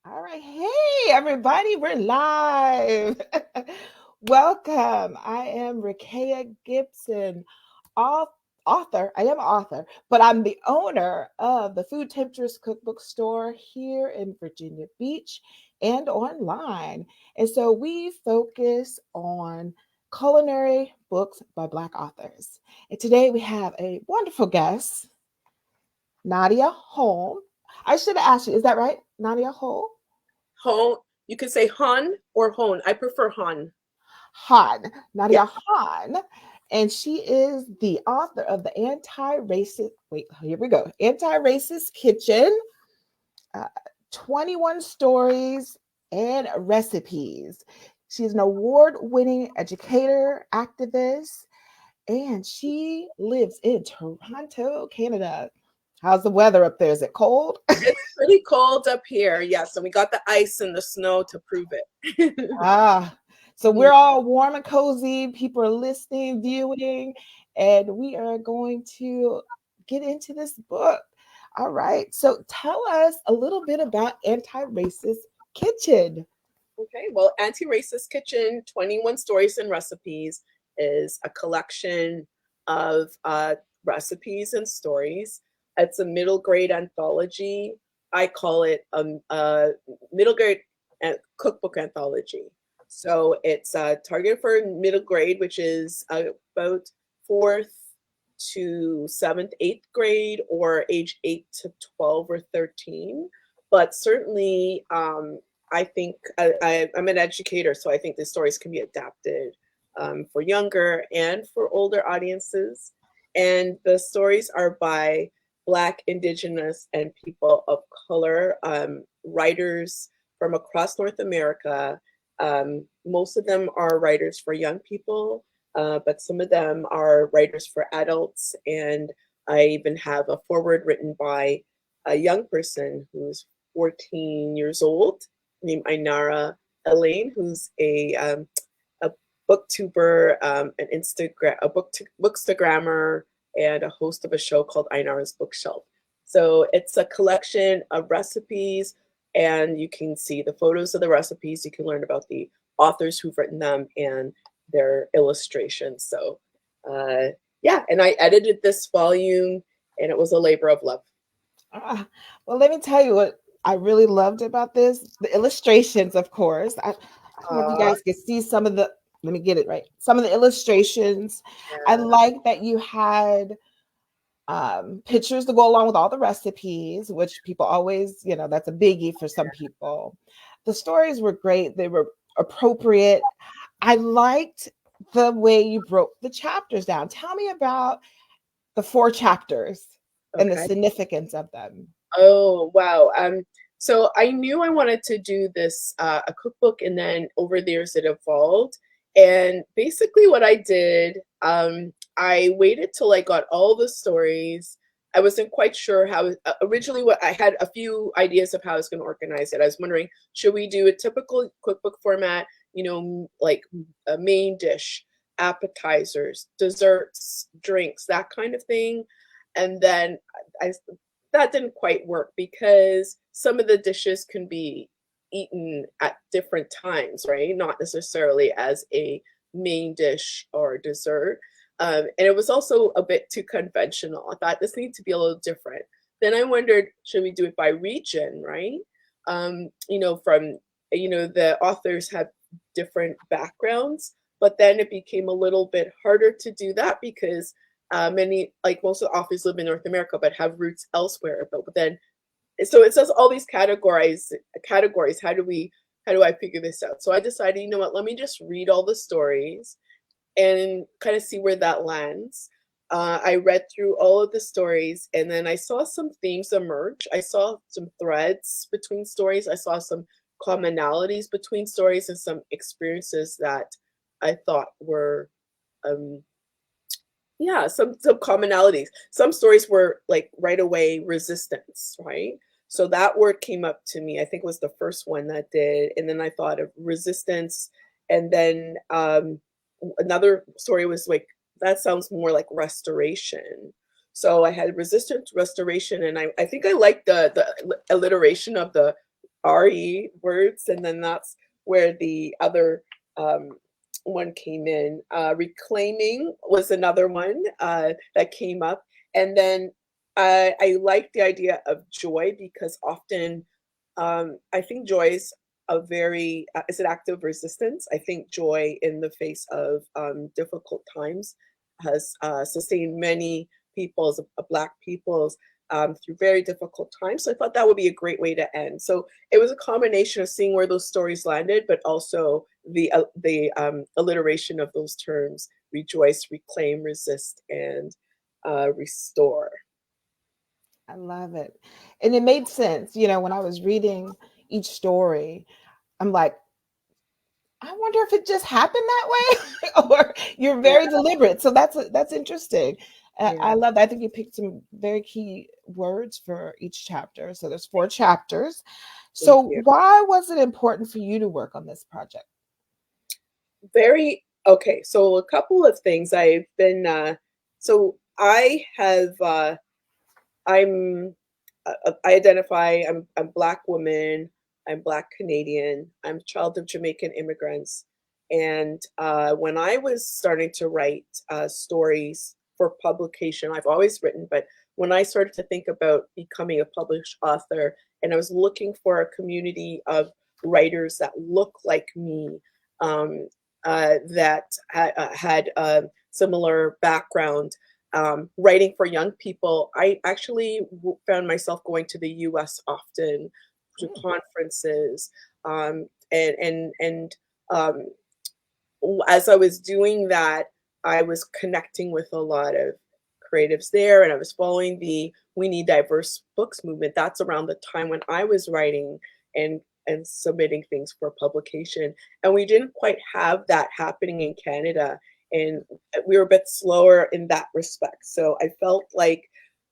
All right. Hey, everybody, we're live. Welcome. I am Rekaya Gibson, au- author. I am an author, but I'm the owner of the Food Temptress Cookbook Store here in Virginia Beach and online. And so we focus on culinary books by Black authors. And today we have a wonderful guest, Nadia Holm. I should have asked you, is that right? Nadia Holm? Hohn. You can say Hohn or Hohn. I prefer Hohn. Hohn, Yeah. Nadia Hohn, and she is the author of the anti-racist. Wait, here we go. Antiracist Kitchen, uh, 21 stories and recipes. She's an award-winning educator, activist, and she lives in Toronto, Canada. How's the weather up there? Is it cold? It's pretty cold up here. Yes, and we got the ice and the snow to prove it. Ah, so Mhm. we're all warm and cozy. People are listening, viewing, and we are going to get into this book. All right. So tell us a little bit about Anti-Racist Kitchen. Okay, well, Antiracist Kitchen 21 Stories and Recipes is a collection of recipes and stories. It's a middle grade anthology. I call it a middle grade cookbook anthology. So it's targeted for middle grade, which is about fourth to seventh, eighth grade, or age 8 to 12 or 13. But certainly, I think I'm an educator, so I think the stories can be adapted for younger and for older audiences. And the stories are by Black, Indigenous, and people of color writers from across North America. Most of them are writers for young people, but some of them are writers for adults. And I even have a foreword written by a young person who's 14 years old named Ainara Elaine, who's a booktuber, an Instagram, bookstagrammer, and a host of a show called Ainara's Bookshelf. So it's a collection of recipes, and you can see the photos of the recipes. You can learn about the authors who've written them and their illustrations. So, yeah, and I edited this volume, and it was a labor of love. Ah, well, let me tell you what I really loved about this. The illustrations, of course. I don't know if you Uh, guys can see some of the, let me get it right. Some of the illustrations. I yeah, like that you had pictures to go along with all the recipes, which people always, that's a biggie for some people. The stories were great, they were appropriate. I liked the way you broke the chapters down. Tell me about the 4 chapters and the okay. significance of them. Oh, wow. So I knew I wanted to do this a cookbook, and then over the years it evolved. And basically, what I did, I waited till I got all the stories. I wasn't quite sure how originally what I had a few ideas of how I was going to organize it. I was wondering, should we do a typical cookbook format, like a main dish, appetizers, desserts, drinks, that kind of thing. And then I that didn't quite work because some of the dishes can be eaten at different times, right? Not necessarily as a main dish or dessert. And it was also a bit too conventional. I thought this needs to be a little different. Then I wondered, should we do it by region, right? From the authors have different backgrounds, but then it became a little bit harder to do that because many, like most of the authors live in North America, but have roots elsewhere. But then, so it says all these categories. How do I figure this out? So I decided, you know what? Let me just read all the stories and kind of see where that lands. I read through all of the stories, and then I saw some themes emerge. I saw some threads between stories. I saw some commonalities between stories and some experiences that I thought were um, yeah, some commonalities. Some stories were like right away resistance, right? So that word came up to me. I think it was the first one that did, and then I thought of resistance, and then another story was like that sounds more like restoration. So I had resistance, restoration, and I think I liked the alliteration of the RE words, and then that's where the other um, one came in. Reclaiming was another one that came up, and then I like the idea of joy because often I think joy is a very is an act of resistance. I think joy in the face of difficult times has sustained many people's, Black people's, through very difficult times. So I thought that would be a great way to end. So it was a combination of seeing where those stories landed, but also the alliteration of those terms: rejoice, reclaim, resist, and restore. I love it. And it made sense. When I was reading each story, I'm like, I wonder if it just happened that way, or you're Yeah, very deliberate. So that's interesting. yeah. I love that. I think you picked some very key words for each chapter. So there's 4 chapters. Thank So you. why was it important for you to work on this project? Very okay. So a couple of things. I've been so I have I'm I identify I'm Black woman, I'm Black Canadian, I'm a child of Jamaican immigrants. And when I was starting to write stories for publication, I've always written, but when I started to think about becoming a published author, and I was looking for a community of writers that look like me, um, that had similar background, writing for young people, I actually found myself going to the U.S. often to Mm, conferences, and um, as I was doing that, I was connecting with a lot of creatives there, and I was following the "We Need Diverse Books" movement. That's around the time when I was writing and submitting things for publication, and we didn't quite have that happening in Canada, and we were a bit slower in that respect. So I felt like,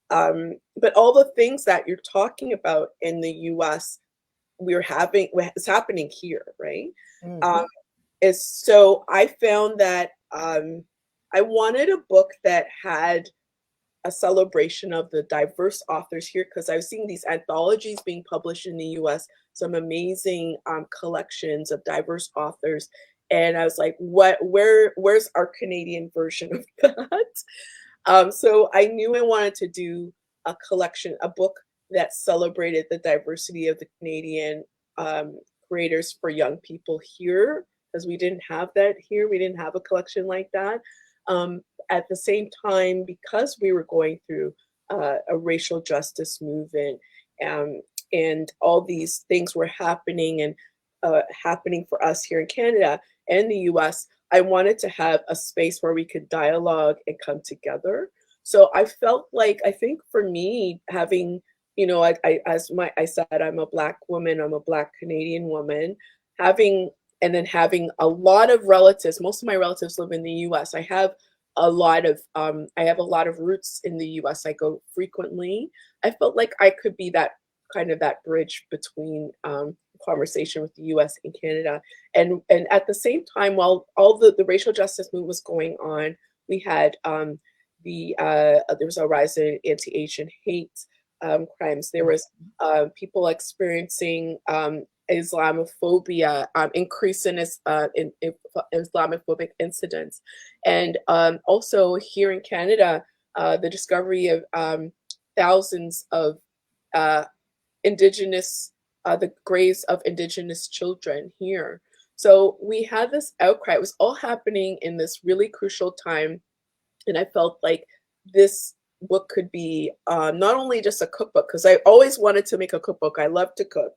but all the things that you're talking about in the U.S. we're having it's happening here, right? Um, mhm. is so I found that I wanted a book that had a celebration of the diverse authors here, because I was seeing these anthologies being published in the US, some amazing collections of diverse authors. And I was like, where's our Canadian version of that? So I knew I wanted to do a collection, a book that celebrated the diversity of the Canadian creators for young people here, because we didn't have that here. We didn't have a collection like that. At the same time, because we were going through a racial justice movement, um, and all these things were happening and happening for us here in Canada and the US, I wanted to have a space where we could dialogue and come together. So I felt like, I think for me, having, I said, I'm a Black woman, I'm a Black Canadian woman, having, and then having a lot of relatives. Most of my relatives live in the US. I have a lot of roots in the US. I go frequently. I felt like I could be that kind of that bridge between conversation with the US and Canada. And at the same time, while all the racial justice movement was going on, we had there was a rise in anti-Asian hate crimes. There was people experiencing Islamophobia, increase in Islamophobic incidents, and also here in Canada, the discovery of thousands of uh, indigenous, the graves of indigenous children here. So we had this outcry. It was all happening in this really crucial time, and I felt like this book could be not only just a cookbook, because I always wanted to make a cookbook. I love to cook,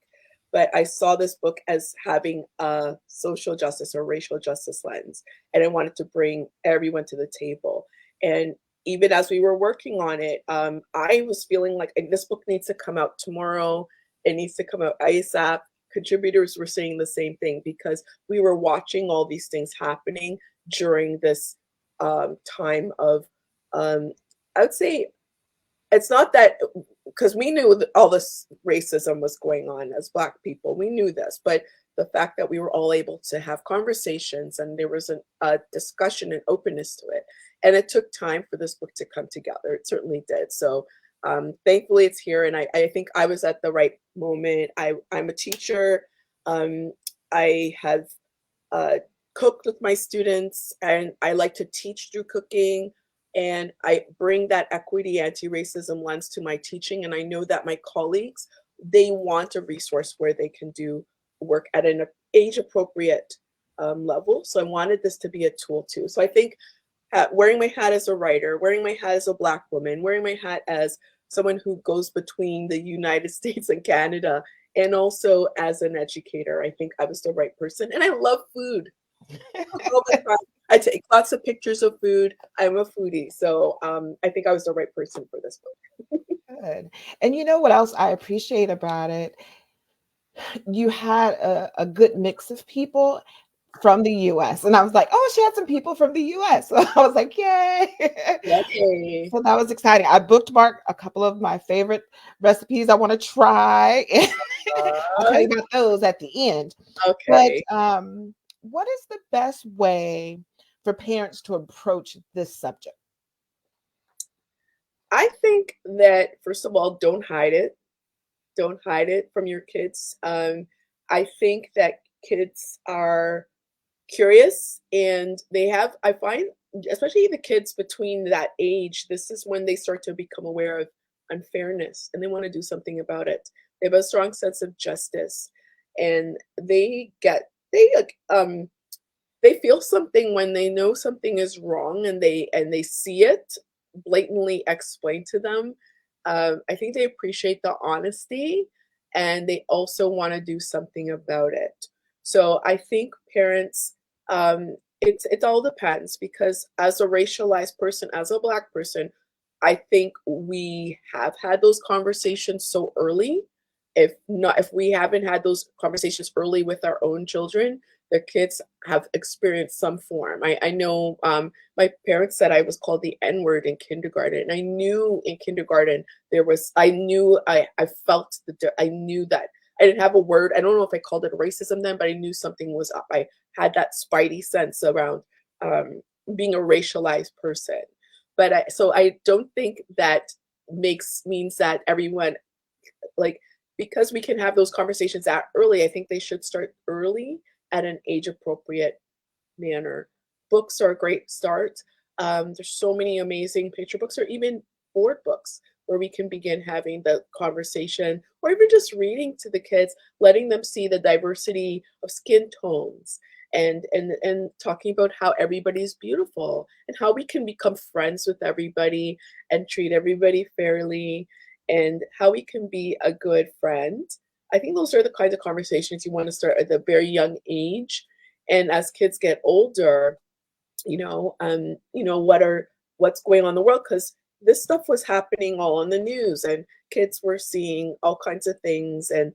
but I saw this book as having a social justice or racial justice lens, and I wanted to bring everyone to the table. And even as we were working on it, I was feeling like this book needs to come out tomorrow. It needs to come out ASAP. Contributors were saying the same thing because we were watching all these things happening during this time of, um, I would say, it's not that, because we knew that all this racism was going on as Black people. We knew this, but the fact that we were all able to have conversations and there was a discussion and openness to it. And it took time for this book to come together. It certainly did. So Thankfully it's here, and I think I was at the right moment. I'm a teacher. Um, I have uh, cooked with my students, and I like to teach through cooking. And I bring that equity, anti-racism lens to my teaching. And I know that my colleagues, they want a resource where they can do work at an age appropriate level. So I wanted this to be a tool too. So I think wearing my hat as a writer, wearing my hat as a Black woman, wearing my hat as someone who goes between the United States and Canada, and also as an educator, I think I was the right person. And I love food all the time. I take lots of pictures of food. I'm a foodie. So I think I was the right person for this book. Good. And you know what else I appreciate about it? You had a good mix of people from the US. And I was like, oh, she had some people from the US. So I was like, yay. Okay. So that was exciting. I bookmarked a couple of my favorite recipes I want to try. I'll tell you about those at the end. But Okay. what is the best way for parents to approach this subject? I think that, first of all, don't hide it. Don't hide it from your kids. I think that kids are curious, and I find, especially the kids between that age, this is when they start to become aware of unfairness, and they want to do something about it. They have a strong sense of justice, and they feel something when they know something is wrong, and they see it blatantly explained to them. I think they appreciate the honesty, and they also want to do something about it. So I think parents, it all depends, because as a racialized person, as a Black person, I think we have had those conversations so early. If not, if we haven't had those conversations early with our own children, their kids have experienced some form. I know my parents said I was called the N word in kindergarten. And I knew in kindergarten I felt I knew that I didn't have a word. I don't know if I called it racism then, but I knew something was up. I had that spidey sense around being a racialized person. So I don't think that means that everyone, like, because we can have those conversations that early, I think they should start early at an age appropriate manner. Books are a great start. There's so many amazing picture books, or even board books, where we can begin having the conversation, or even just reading to the kids, letting them see the diversity of skin tones, and talking about how everybody's beautiful, and how we can become friends with everybody and treat everybody fairly, and how we can be a good friend. I think those are the kinds of conversations you want to start at a very young age. And as kids get older, what's going on in the world, because this stuff was happening all on the news, and kids were seeing all kinds of things, and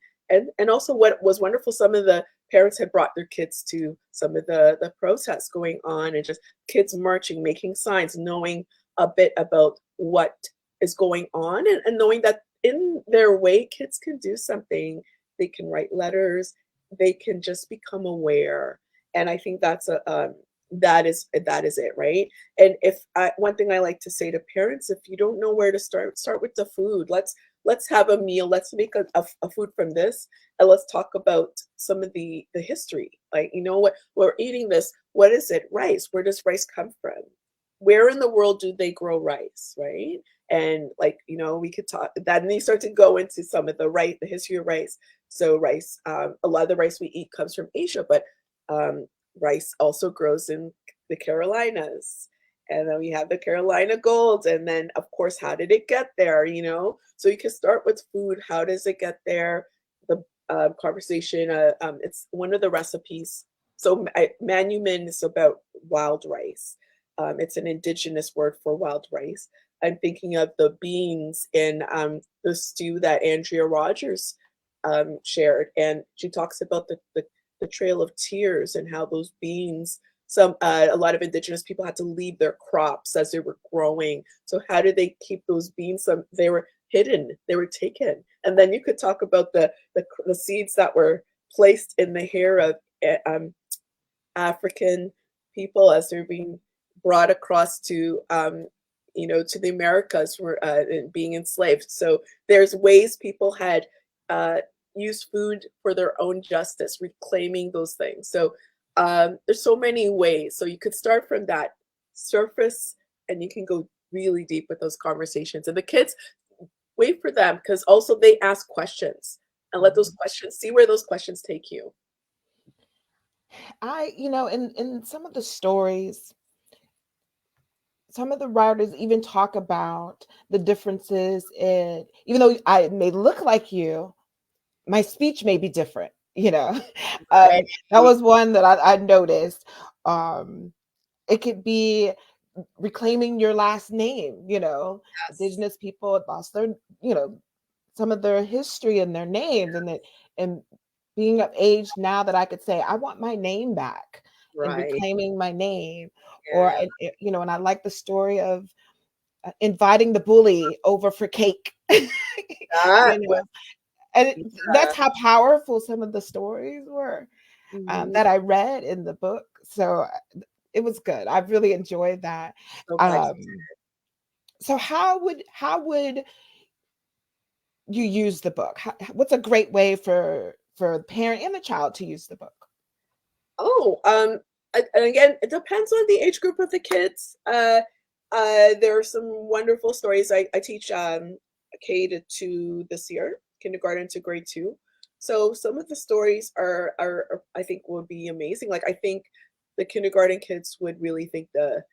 also what was wonderful, some of the parents had brought their kids to some of the protests going on, and just kids marching, making signs, knowing a bit about what is going on, and knowing that in their way kids can do something. They can write letters, they can just become aware. And I think that is it, right? And one thing I like to say to parents, if you don't know where to start with the food. Let's have a meal, let's make a food from this, and let's talk about some of the history. Like, what we're eating, this, what is it? Rice. Where does rice come from? Where in the world do they grow rice, right? And, like, we could talk that, and then you start to go into some of the history of rice. So rice, a lot of the rice we eat comes from Asia, but rice also grows in the Carolinas. And then we have the Carolina Gold. And then, of course, how did it get there? So you can start with food. How does it get there? The conversation, it's one of the recipes. So manumin is about wild rice. It's an indigenous word for wild rice. I'm thinking of the beans in the stew that Andrea Rogers shared. And she talks about the Trail of Tears, and how those beans, a lot of indigenous people had to leave their crops as they were growing. So how did they keep those beans? They were hidden, they were taken. And then you could talk about the seeds that were placed in the hair of African people as they're being brought across to to the Americas for being enslaved. So there's ways people had used food for their own justice, reclaiming those things. So there's so many ways. So you could start from that surface, and you can go really deep with those conversations. And the kids, wait for them, because also they ask questions, and let those questions, see where those questions take you. In some of the stories, some of the writers even talk about the differences in, even though I may look like you, my speech may be different, Right. that was one that I noticed. It could be reclaiming your last name, Yes. indigenous people had lost their, some of their history and their names, and being of age now that I could say, I want my name back, and Right. reclaiming my name. Or, Yeah. and I like the story of inviting the bully over for cake, That was, and yeah. that's how powerful some of the stories were, Mhm. that I read in the book. So it was good. I really enjoyed that. So glad you Um, so how would you use the book? What's a great way for the parent and the child to use the book? Oh, and again, it depends on the age group of the kids. There are some wonderful stories. I teach K to 2 this year, kindergarten to grade 2. So some of the stories I think will be amazing. Like I think the kindergarten kids would really think the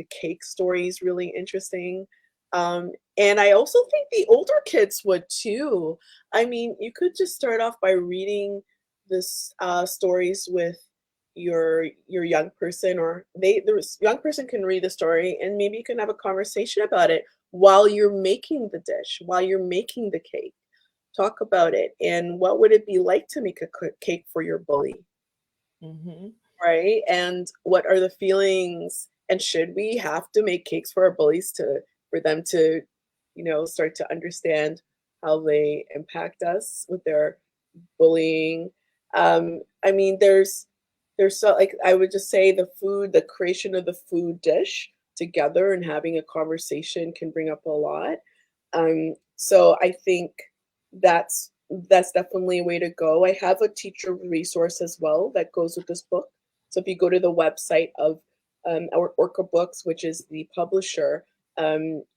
cake story is really interesting. And I also think the older kids would too. I mean, you could just start off by reading this stories with your young person, or the young person can read the story, and maybe you can have a conversation about it while you're making the dish, while you're making the cake. Talk about it, and what would it be like to make a cake for your bully, Hmm. right? And what are the feelings, and should we have to make cakes for our bullies to for them to start to understand how they impact us with their bullying. I mean, there's so, like, I would just say the creation of the food dish together and having a conversation can bring up a lot. So I think that's definitely a way to go. I have a teacher resource as well that goes with this book. So if you go to the website of our Orca Books, which is the publisher,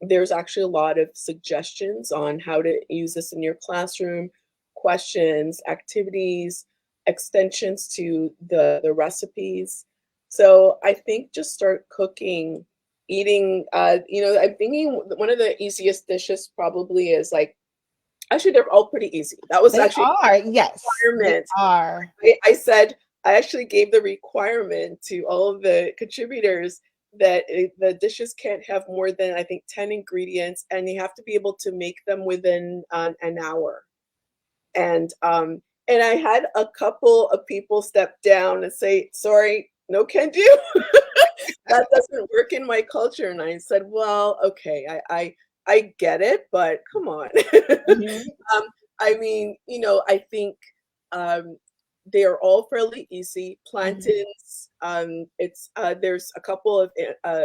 there's actually a lot of suggestions on how to use this in your classroom, questions, activities, extensions to the recipes. So I think just start cooking, eating. I'm thinking one of the easiest dishes probably is like, actually they're all pretty easy. That was They actually are, yes, a they requirement. are. I said I actually gave the requirement to all of the contributors that the dishes can't have more than I think 10 ingredients, and you have to be able to make them within an hour. And I had a couple of people step down and say, "Sorry, no can do. That doesn't work in my culture." And I said, "Well, okay, I get it, but come on." Mhm, um, I mean, I think um, they are all fairly easy. mhm, Plantains, it's there's a couple of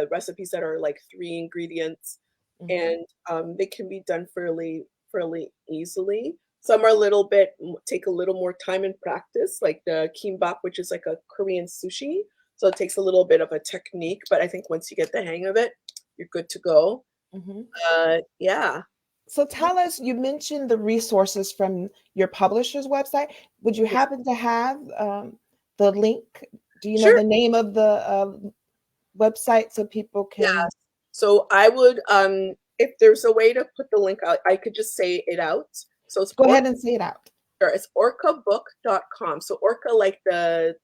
recipes that are like 3 ingredients, mhm. and they can be done fairly easily. Some are a little bit take a little more time and practice, like the kimbap, which is like a Korean sushi. So it takes a little bit of a technique, but I think once you get the hang of it, you're good to go. Mhm. Yeah. So tell us, you mentioned the resources from your publisher's website. Would you Yeah. happen to have the link? Do you know Sure. the name of the website so people can Yes. So I would, if there's a way to put the link out, I could just say it out. So go ahead and say it out? it's orcabook.com. So orca like the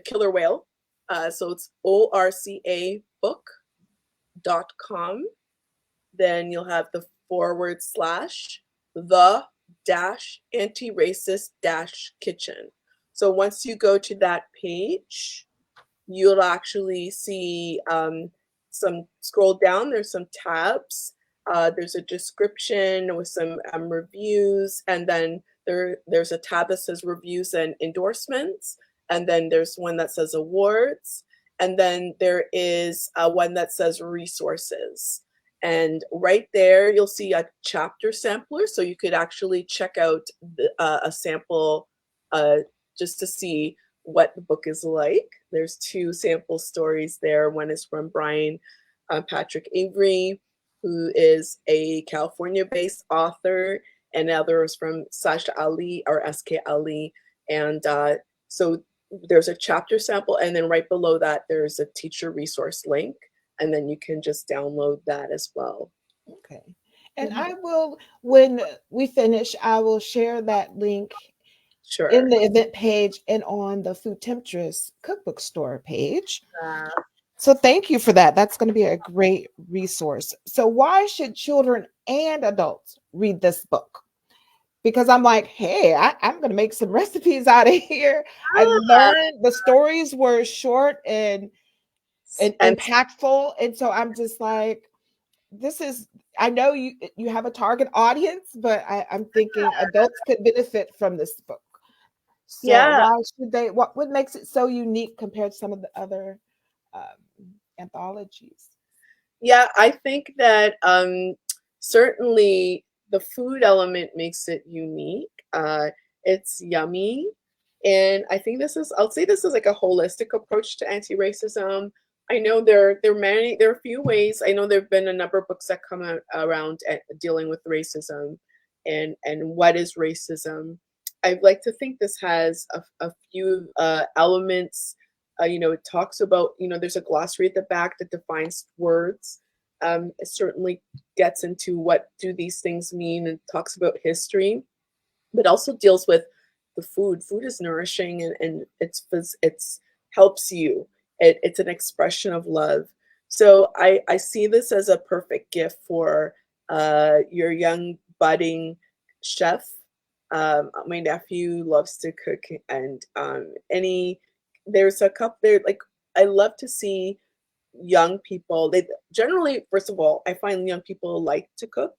killer whale. So it's ORCA book.com. Then you'll have the / the dash anti-racist dash kitchen. So once you go to that page, you'll actually see some scroll down. There's some tabs. There's a description with some reviews, and then there's a tab that says reviews and endorsements, and then there's one that says awards, and then there is one that says resources. And right there, you'll see a chapter sampler, so you could actually check out a sample just to see what the book is like. There's two sample stories there. One is from Bryan Patrick Avery, who is a California-based author, and the other is from Sasha Ali or SK Ali. And so there's a chapter sample, and then right below that, there's a teacher resource link, and then you can just download that as well. Okay. And Mhm. I will, when we finish, I will share that link in Sure. the event page and on the Food Temptress Cookbook Store page. Uh, So thank you for that. That's going to be a great resource. So why should children and adults read this book? Because I'm like, hey, I'm going to make some recipes out of here. I ah, learned the stories were short and and impactful. And so I'm just like, this is, I know you have a target audience, but I'm thinking adults could benefit from this book. So yeah, why should they? What makes it so unique compared to some of the other anthologies? yeah, I think that certainly the food element makes it unique. It's yummy, and I think this is, I'll say this is like a holistic approach to anti-racism. I know there are a few ways. I know there've been a number of books that come out around dealing with racism and what is racism. I'd like to think this has a few elements. It talks about, there's a glossary at the back that defines words. It certainly gets into what do these things mean and talks about history, but also deals with the food. Food is nourishing, and it's helps you. It's an expression of love. So I see this as a perfect gift for your young budding chef. My nephew loves to cook, and any there's a couple there, like, I love to see young people. They generally, first of all, I find young people like to cook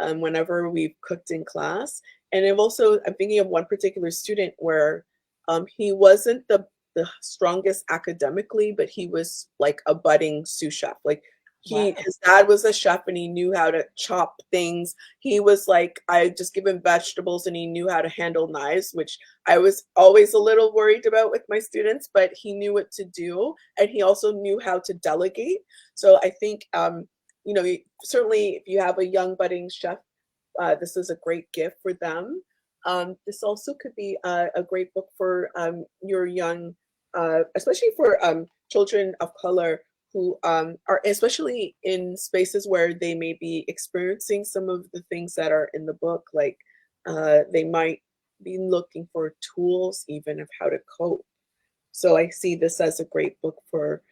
whenever we've cooked in class. And I'm thinking of one particular student where he wasn't the strongest academically, but he was like a budding sous chef. Like, Wow. his dad was a chef and he knew how to chop things. He was like, I just give him vegetables and he knew how to handle knives, which I was always a little worried about with my students, but he knew what to do, and he also knew how to delegate. So I think, certainly if you have a young budding chef, this is a great gift for them. This also could be a great book for your young, especially for children of color who are, especially in spaces where they may be experiencing some of the things that are in the book, like they might be looking for tools even of how to cope. So I see this as a great book for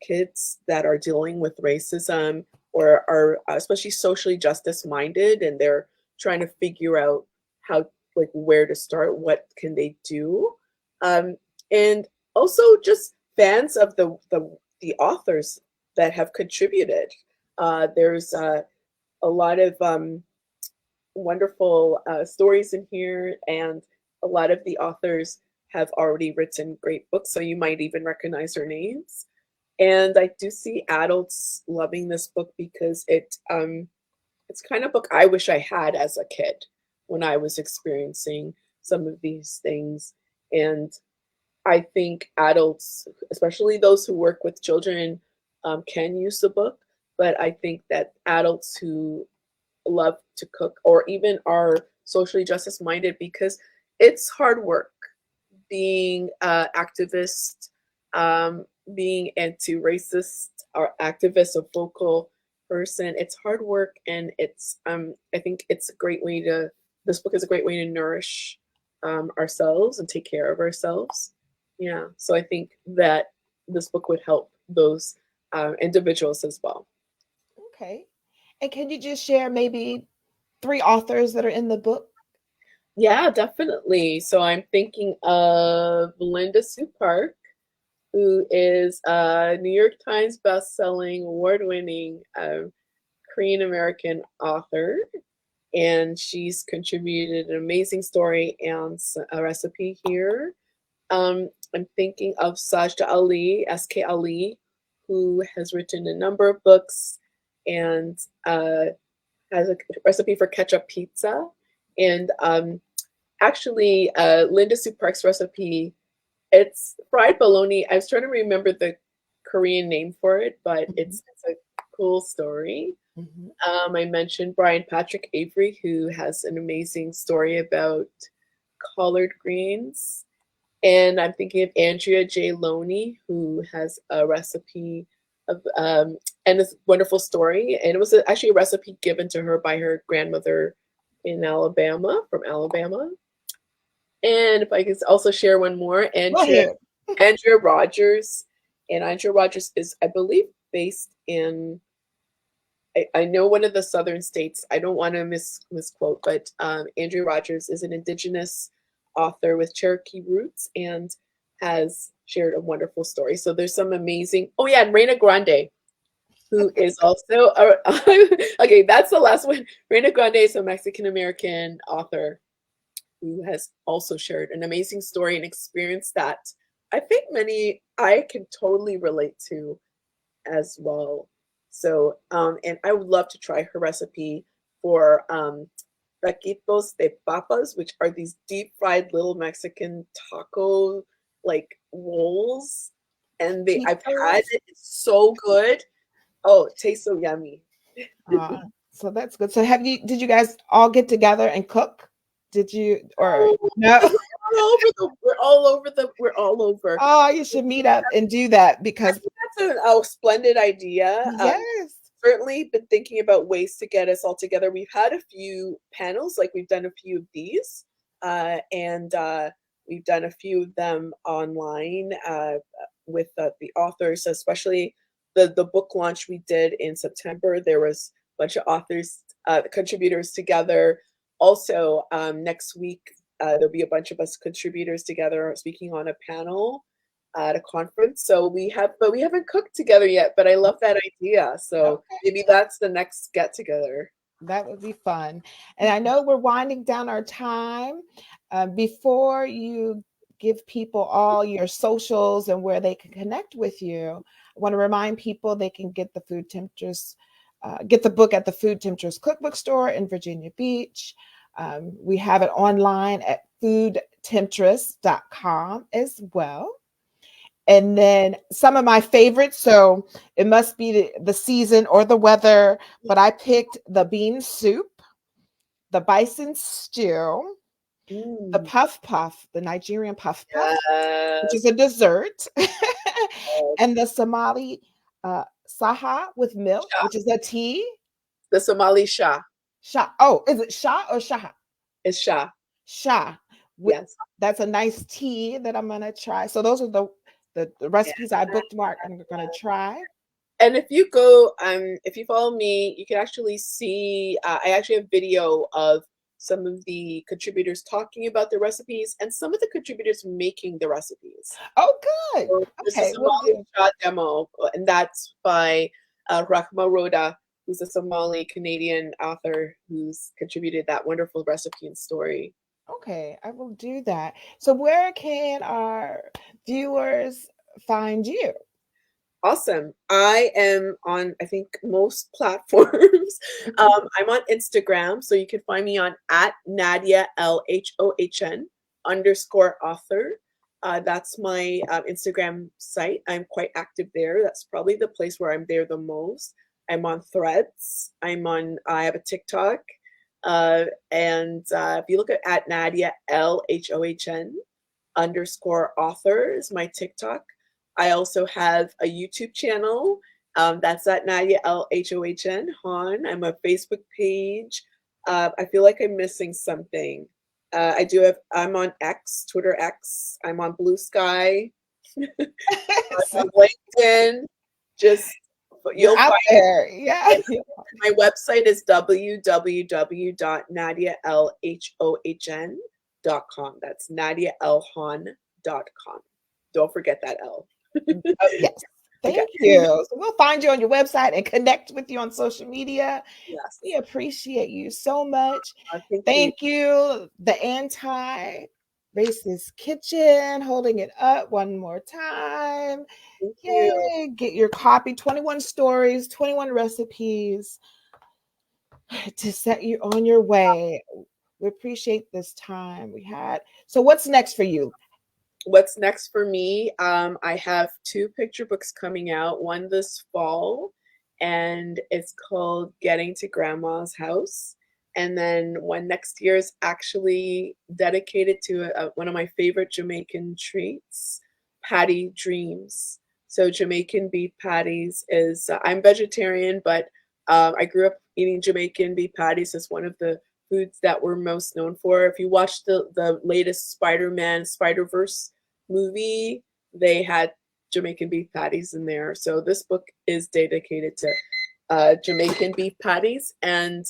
kids that are dealing with racism or are especially socially justice minded, and they're trying to figure out how, like, where to start, what can they do, and also just fans of the authors that have contributed. There's a lot of wonderful stories in here, and a lot of the authors have already written great books, so you might even recognize their names. And I do see adults loving this book because it's kind of book I wish I had as a kid when I was experiencing some of these things. And I think adults, especially those who work with children, can use the book. But I think that adults who love to cook or even are socially justice minded, because it's hard work being activist, being anti-racist or activist, a vocal person. It's hard work, and it's I think it's a great way to. This book is a great way to nourish ourselves and take care of ourselves. Yeah, so I think that this book would help those individuals as well. Okay. And can you just share maybe three authors that are in the book? Yeah, definitely. So I'm thinking of Linda Sue Park, who is a New York Times best-selling, award-winning Korean American author, and she's contributed an amazing story and a recipe here. I'm thinking of Sajda Ali, S.K. Ali, who has written a number of books and has a recipe for ketchup pizza. And actually, Linda Sue Park's recipe, it's fried bologna. I was trying to remember the Korean name for it, but it's a cool story. I mentioned Brian Patrick Avery, who has an amazing story about collard greens. And I'm thinking of Andrea J. Loney, who has a recipe of and this wonderful story. And it was actually a recipe given to her by her grandmother in Alabama, from Alabama. And if I could also share one more, Andrea Rogers. And Andrea Rogers is, I believe, based in, I know one of the southern states. I don't want to misquote, but Andrea Rogers is an indigenous author with Cherokee roots and has shared a wonderful story. So there's some amazing. Oh yeah, and Reyna Grande, who is also okay. That's the last one. Reyna Grande is a Mexican American author who has also shared an amazing story and experience that I think I can totally relate to as well. So, and I would love to try her recipe for taquitos de papas, which are these deep fried little Mexican taco like rolls. And I've had it, it's so good. Oh, it tastes so yummy. So that's good. So did you guys all get together and cook? Did you, or no? We're all over. Oh, you should meet up and do that, because that's a splendid idea. Yes. Certainly been thinking about ways to get us all together. We've had a few panels, like we've done a few of these, and we've done a few of them online with the authors, especially the book launch we did in September. There was a bunch of authors, contributors together. Also, next week, there'll be a bunch of us contributors together speaking on a panel at a conference. So we haven't cooked together yet, but I love that idea. So maybe that's the next get together. That would be fun. And I know we're winding down our time. Before you give people all your socials and where they can connect with you, I want to remind people they can get the Food Temptress, get the book at the Food Temptress Cookbook Store in Virginia Beach. We have it online at foodtemptress.com as well. And then some of my favorites, so it must be the season or the weather, but I picked the bean soup, the bison stew, the puff puff, the Nigerian puff puff, which is a dessert, and the Somali saha with milk, which is a tea. The Somali sha. Sha. Oh, is it sha or shaha? It's sha. Sha. Yes. That's a nice tea that I'm going to try. So those are the recipes I bookmarked and I'm going to try. And if you follow me, you can actually see, I actually have video of some of the contributors talking about the recipes and some of the contributors making the recipes. Oh, good. So this is a Somali demo, and that's by Rahma Rodaah, who's a Somali Canadian author who's contributed that wonderful recipe and story. Okay, I will do that. So where can our viewers find you? Awesome. I am on, I think, most platforms. I'm on Instagram, so you can find me on at Nadia L Hohn _author. That's my Instagram site. I'm quite active there. That's probably the place where I'm there the most. I'm on Threads. I have a TikTok. And if you look at Nadia L Hohn _author is my TikTok. I also have a YouTube channel. That's at Nadia L Hohn. I'm a Facebook page. I feel like I'm missing something. I'm on X, Twitter X. I'm on Blue Sky. I'm on LinkedIn. You'll out find there. Yeah. My website is www.nadialhohn.com. That's nadialhohn.com. Don't forget that L. Yes. Thank you. So we'll find you on your website and connect with you on social media. Yes. We appreciate you so much. Thank you. The Anti Racist Kitchen, holding it up one more time. Thank you. Yay! Get your copy, 21 stories, 21 recipes to set you on your way. We appreciate this time we had. So, what's next for you? What's next for me? I have two picture books coming out. One this fall, and it's called Getting to Grandma's House. And then one next year is actually dedicated to one of my favorite Jamaican treats, patty dreams. So Jamaican beef patties is I'm vegetarian, but I grew up eating Jamaican beef patties as one of the foods that we're most known for. If you watch the latest Spider-Man Spider-Verse movie, they had Jamaican beef patties in there. So this book is dedicated to Jamaican beef patties, and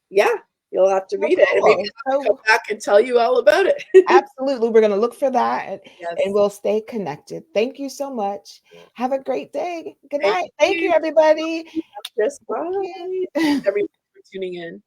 yeah, you'll have to Oh, read it, and maybe I'll have to come back and tell you all about it. absolutely. We're going to look for that and Yes. we'll stay connected. Thank you so much. Have a great day. Good Thank night. Thank you, you. everybody. Just Thank bye. you. Thanks everybody for tuning in.